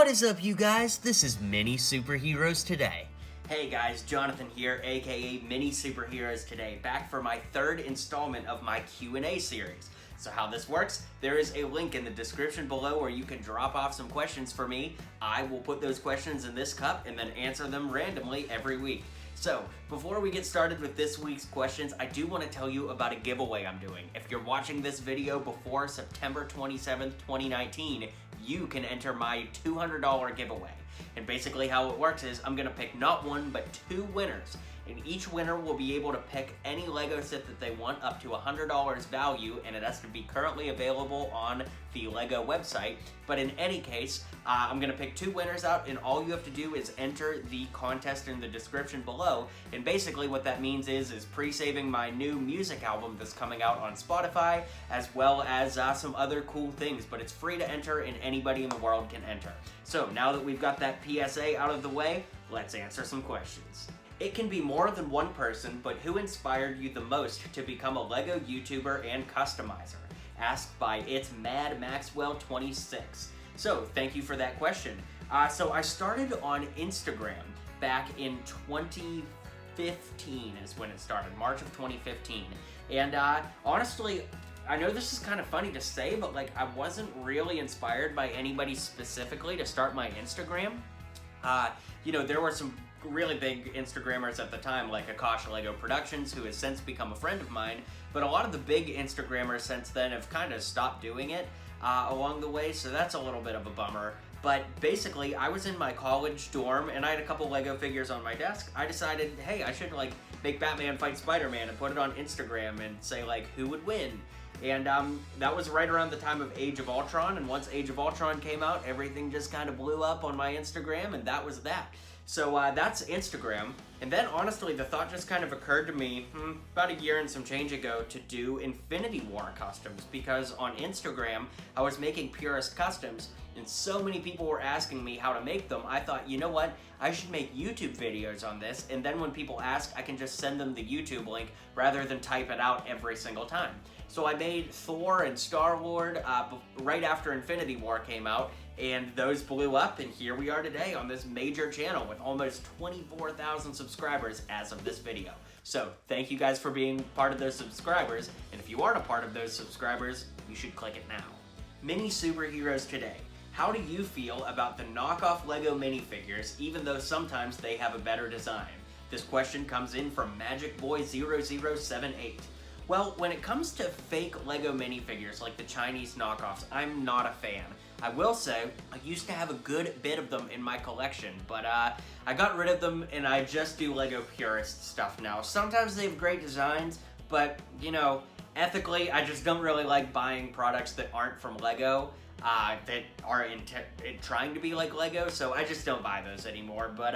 What is up, you guys? This is Mini Superheroes Today. Hey guys, Jonathan here, aka Mini Superheroes Today, back for my third installment of my Q&A series. So how this works, there is a link in the description below where you can drop off some questions for me. I will put those questions in this cup and then answer them randomly every week. So, before we get started with this week's questions, I do want to tell you about a giveaway I'm doing. If you're watching this video before September 27th, 2019, you can enter my $200 giveaway. And basically how it works is I'm going to pick not one, but two winners. And each winner will be able to pick any Lego set that they want up to $100 value, and it has to be currently available on the Lego website. But in any case, I'm going to pick two winners out, and all you have to do is enter the contest in the description below. And basically what that means is pre-saving my new music album that's coming out on Spotify, as well as some other cool things. But it's free to enter, and anybody in the world can enter. So now that we've got that PSA out of the way, let's answer some questions. It can be more than one person, but who inspired you the most to become a Lego YouTuber and customizer? Asked by It's Mad Maxwell 26. So thank you for that question. So I started on Instagram back in 2015 is when it started, March of 2015. And honestly, I know this is kind of funny to say, but like I wasn't really inspired by anybody specifically to start my Instagram. There were some really big Instagrammers at the time, like Akash Lego Productions, who has since become a friend of mine, but a lot of the big Instagrammers since then have kind of stopped doing it along the way, so that's a little bit of a bummer. But basically, I was in my college dorm, and I had a couple Lego figures on my desk. I decided, hey, I should like make Batman fight Spider-Man and put it on Instagram and say like, who would win? And that was right around the time of Age of Ultron, and once Age of Ultron came out, everything just kind of blew up on my Instagram, and that was that. So that's Instagram. And then honestly, the thought just kind of occurred to me about a year and some change ago to do Infinity War customs, because on Instagram, I was making Purist customs, and so many people were asking me how to make them. I thought, you know what? I should make YouTube videos on this, and then when people ask, I can just send them the YouTube link rather than type it out every single time. So I made Thor and Star-Lord right after Infinity War came out, and those blew up, and here we are today on this major channel with almost 24,000 subscribers as of this video. So thank you guys for being part of those subscribers, and if you aren't a part of those subscribers, you should click it now. Mini Superheroes Today. How do you feel about the knockoff Lego minifigures, even though sometimes they have a better design? This question comes in from MagicBoy0078. Well, when it comes to fake Lego minifigures like the Chinese knockoffs, I'm not a fan. I will say, I used to have a good bit of them in my collection, but I got rid of them and I just do Lego Purist stuff now. Sometimes they have great designs, but, ethically, I just don't really like buying products that aren't from Lego, that are trying to be like Lego, so I just don't buy those anymore. But,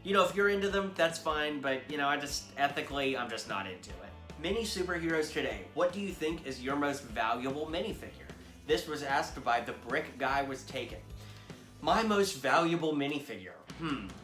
if you're into them, that's fine, but, ethically, I'm just not into it. Mini Superheroes Today. What do you think is your most valuable minifigure? This was asked by The Brick Guy Was Taken. My most valuable minifigure?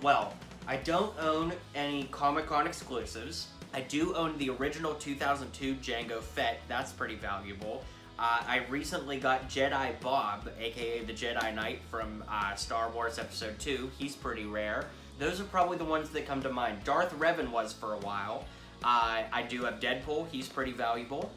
Well, I don't own any Comic-Con exclusives. I do own the original 2002 Jango Fett. That's pretty valuable. I recently got Jedi Bob, aka the Jedi Knight from Star Wars Episode 2. He's pretty rare. Those are probably the ones that come to mind. Darth Revan was for a while. I do have Deadpool, he's pretty valuable.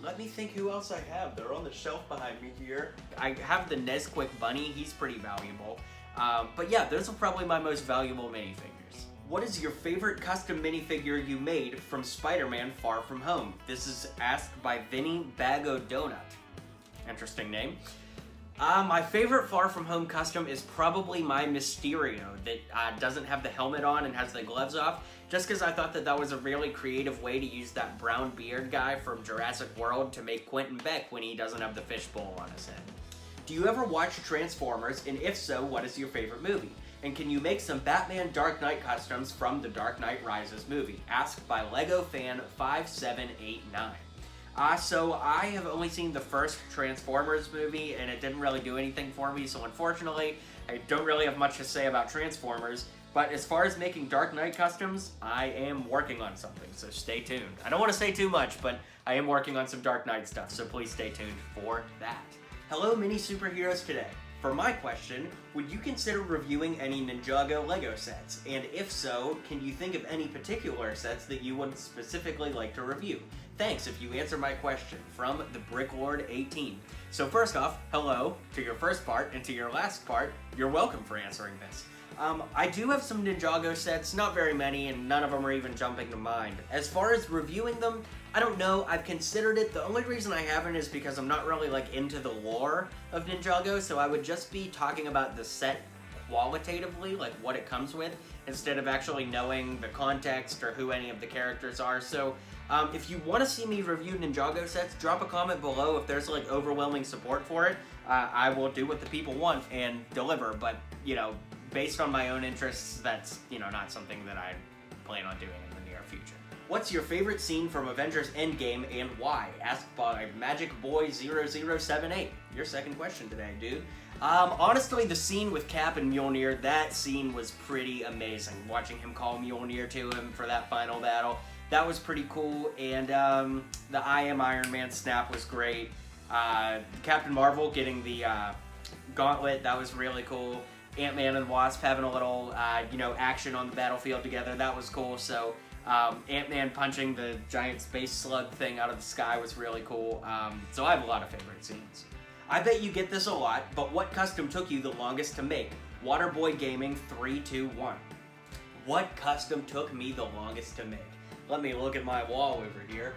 Let me think who else I have. They're on the shelf behind me here. I have the Nesquik Bunny, he's pretty valuable. But yeah, those are probably my most valuable minifigures. What is your favorite custom minifigure you made from Spider-Man Far From Home? This is asked by Vinny Bago Donut. Interesting name. My favorite Far From Home custom is probably my Mysterio that doesn't have the helmet on and has the gloves off, just because I thought that was a really creative way to use that brown beard guy from Jurassic World to make Quentin Beck when he doesn't have the fishbowl on his head. Do you ever watch Transformers, and if so, what is your favorite movie? And can you make some Batman Dark Knight customs from the Dark Knight Rises movie? Asked by Lego Fan 5789. So I have only seen the first Transformers movie, and it didn't really do anything for me, so unfortunately, I don't really have much to say about Transformers. But as far as making Dark Knight customs, I am working on something, so stay tuned. I don't want to say too much, but I am working on some Dark Knight stuff, so please stay tuned for that. Hello, Mini Superheroes Today. For my question, would you consider reviewing any Ninjago Lego sets? And if so, can you think of any particular sets that you would specifically like to review? Thanks if you answer my question, from the Bricklord 18. So first off, hello to your first part, and to your last part, you're welcome for answering this. I do have some Ninjago sets, not very many, and none of them are even jumping to mind. As far as reviewing them, I don't know, I've considered it. The only reason I haven't is because I'm not really like into the lore of Ninjago, so I would just be talking about the set qualitatively, like what it comes with, instead of actually knowing the context or who any of the characters are. So if you want to see me review Ninjago sets, drop a comment below. If there's like overwhelming support for it, I will do what the people want and deliver, but you know, based on my own interests, that's, you know, not something that I plan on doing in the near future. What's your favorite scene from Avengers Endgame and why? Asked by MagicBoy0078. Your second question today, dude. Honestly, the scene with Cap and Mjolnir, that scene was pretty amazing. Watching him call Mjolnir to him for that final battle, that was pretty cool. And the I Am Iron Man snap was great. Captain Marvel getting the gauntlet, that was really cool. Ant-Man and Wasp having a little, you know, action on the battlefield together, that was cool. So Ant-Man punching the giant space slug thing out of the sky was really cool. So I have a lot of favorite scenes. I bet you get this a lot, but what custom took you the longest to make? Waterboy Gaming 321. What custom took me the longest to make? Let me look at my wall over here.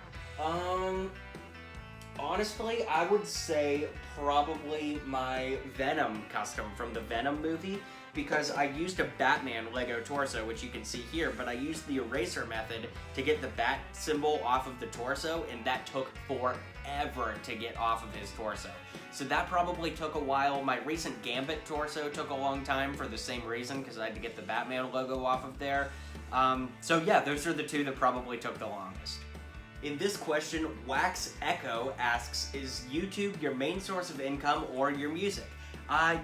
Honestly, I would say probably my Venom custom from the Venom movie, because I used a Batman Lego torso, which you can see here, but I used the eraser method to get the bat symbol off of the torso, and that took forever to get off of his torso. So that probably took a while. My recent Gambit torso took a long time for the same reason, because I had to get the Batman logo off of there. So yeah, those are the two that probably took the longest. In this question, Wax Echo asks, is YouTube your main source of income or your music?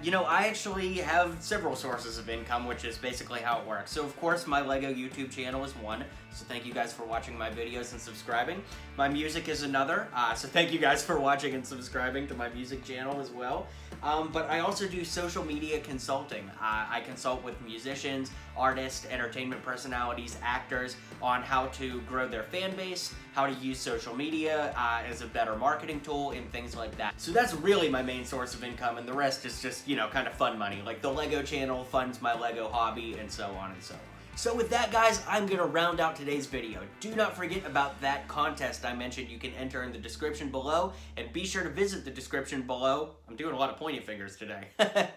You know, I actually have several sources of income, which is basically how it works. So of course, my Lego YouTube channel is one, so thank you guys for watching my videos and subscribing. My music is another, so thank you guys for watching and subscribing to my music channel as well. But I also do social media consulting. I consult with musicians, artists, entertainment personalities, actors on how to grow their fan base, how to use social media as a better marketing tool, and things like that. So that's really my main source of income, and the rest is just, you know, kind of fun money. Like the Lego channel funds my Lego hobby, and so on and so on. So with that, guys, I'm going to round out today's video. Do not forget about that contest I mentioned you can enter in the description below, and be sure to visit the description below. I'm doing a lot of pointy fingers today.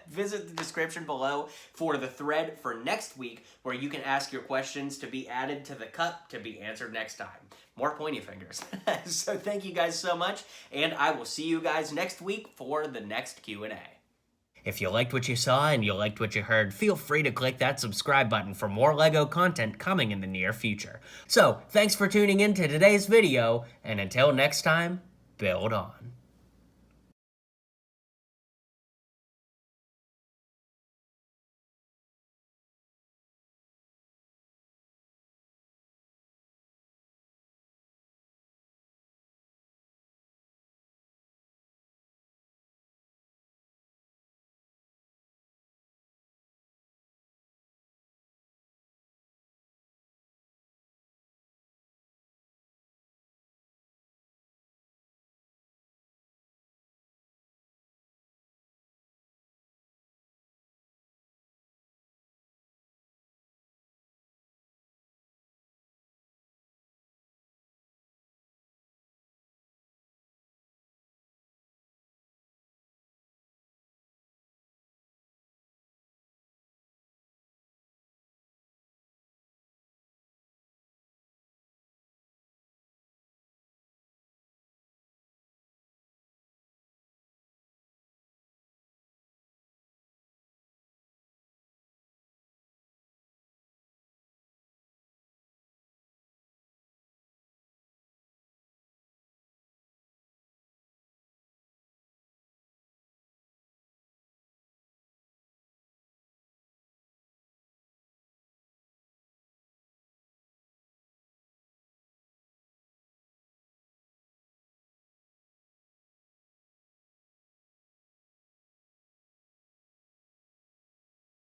Visit the description below for the thread for next week, where you can ask your questions to be added to the cup to be answered next time. More pointy fingers. So thank you guys so much, and I will see you guys next week for the next Q&A. If you liked what you saw and you liked what you heard, feel free to click that subscribe button for more LEGO content coming in the near future. So, thanks for tuning in to today's video, and until next time, build on.